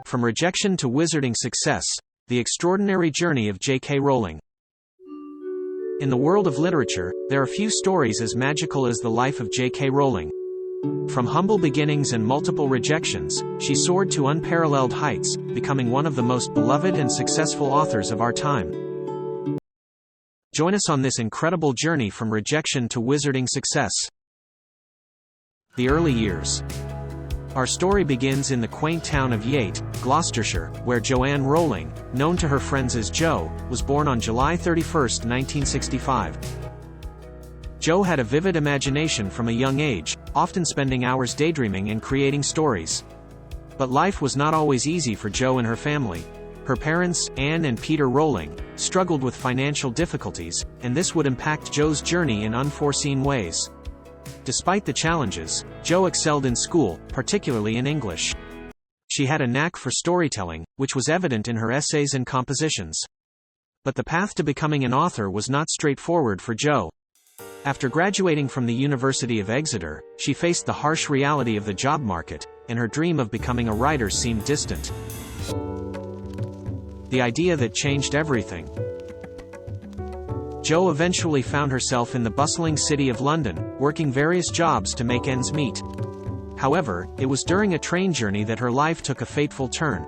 From Rejection to Wizarding Success: The Extraordinary Journey of J.K. Rowling. In the world of literature, there are few stories as magical as the life of J.K. Rowling. From humble beginnings and multiple rejections, she soared to unparalleled heights, becoming one of the most beloved and successful authors of our time. Join us on this incredible journey from rejection to wizarding success. The early years. Our story begins in the quaint town of Yate, Gloucestershire, where Joanne Rowling, known to her friends as Jo, was born on July 31, 1965. Jo had a vivid imagination from a young age, often spending hours daydreaming and creating stories. But life was not always easy for Jo and her family. Her parents, Anne and Peter Rowling, struggled with financial difficulties, and this would impact Jo's journey in unforeseen ways. Despite the challenges, Jo excelled in school, particularly in English. She had a knack for storytelling, which was evident in her essays and compositions. But the path to becoming an author was not straightforward for Jo. After graduating from the University of Exeter, she faced the harsh reality of the job market, and her dream of becoming a writer seemed distant. The idea that changed everything. Jo eventually found herself in the bustling city of London, working various jobs to make ends meet. However, it was during a train journey that her life took a fateful turn.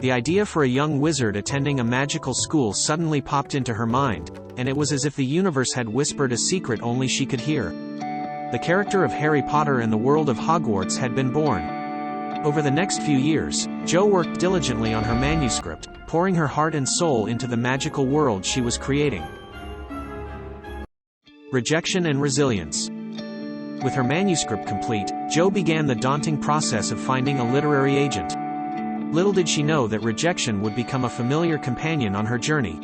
The idea for a young wizard attending a magical school suddenly popped into her mind, and it was as if the universe had whispered a secret only she could hear. The character of Harry Potter in the world of Hogwarts had been born. Over the next few years, Jo worked diligently on her manuscript, pouring her heart and soul into the magical world she was creating. Rejection and resilience. With her manuscript complete, Jo began the daunting process of finding a literary agent. Little did she know that rejection would become a familiar companion on her journey.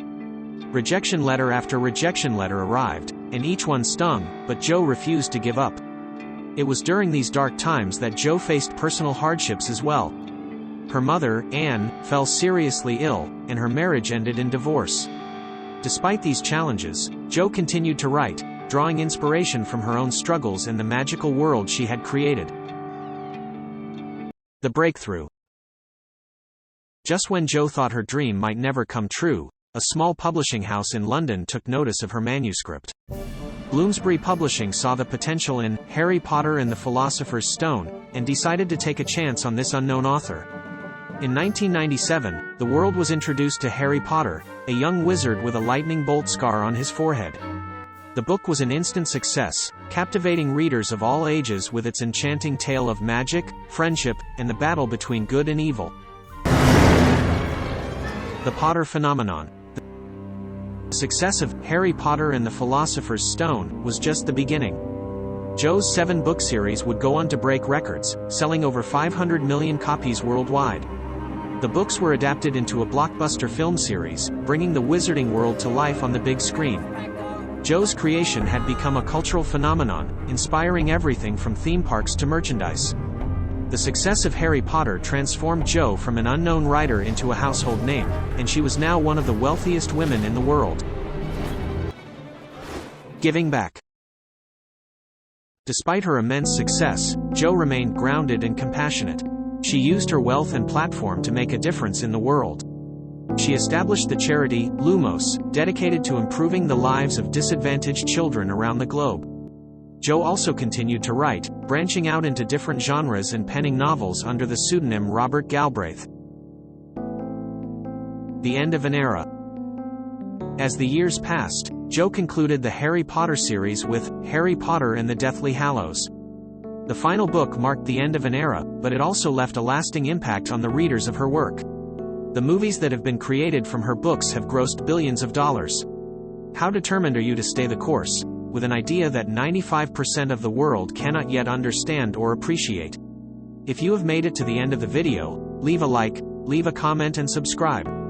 Rejection letter after rejection letter arrived, and each one stung, but Jo refused to give up. It was during these dark times that Jo faced personal hardships as well. Her mother, Anne, fell seriously ill, and her marriage ended in divorce. Despite these challenges, Jo continued to write, drawing inspiration from her own struggles and the magical world she had created. The breakthrough. Just when Jo thought her dream might never come true, a small publishing house in London took notice of her manuscript. Bloomsbury Publishing saw the potential in Harry Potter and the Philosopher's Stone, and decided to take a chance on this unknown author. In 1997, the world was introduced to Harry Potter, a young wizard with a lightning bolt scar on his forehead. The book was an instant success, captivating readers of all ages with its enchanting tale of magic, friendship, and the battle between good and evil. The Potter phenomenon. The success of Harry Potter and the Philosopher's Stone was just the beginning. Jo's 7-book series would go on to break records, selling over 500 million copies worldwide. The books were adapted into a blockbuster film series, bringing the wizarding world to life on the big screen. Jo's creation had become a cultural phenomenon, inspiring everything from theme parks to merchandise. The success of Harry Potter transformed Jo from an unknown writer into a household name, and she was now one of the wealthiest women in the world. Giving back. Despite her immense success, Jo remained grounded and compassionate. She used her wealth and platform to make a difference in the world. She established the charity, Lumos, dedicated to improving the lives of disadvantaged children around the globe. Jo also continued to write, branching out into different genres and penning novels under the pseudonym Robert Galbraith. The end of an era. As the years passed, Jo concluded the Harry Potter series with Harry Potter and the Deathly Hallows. The final book marked the end of an era, but it also left a lasting impact on the readers of her work. The movies that have been created from her books have grossed billions of dollars. How determined are you to stay the course, with an idea that 95% of the world cannot yet understand or appreciate? If you have made it to the end of the video, leave a like, leave a comment and subscribe.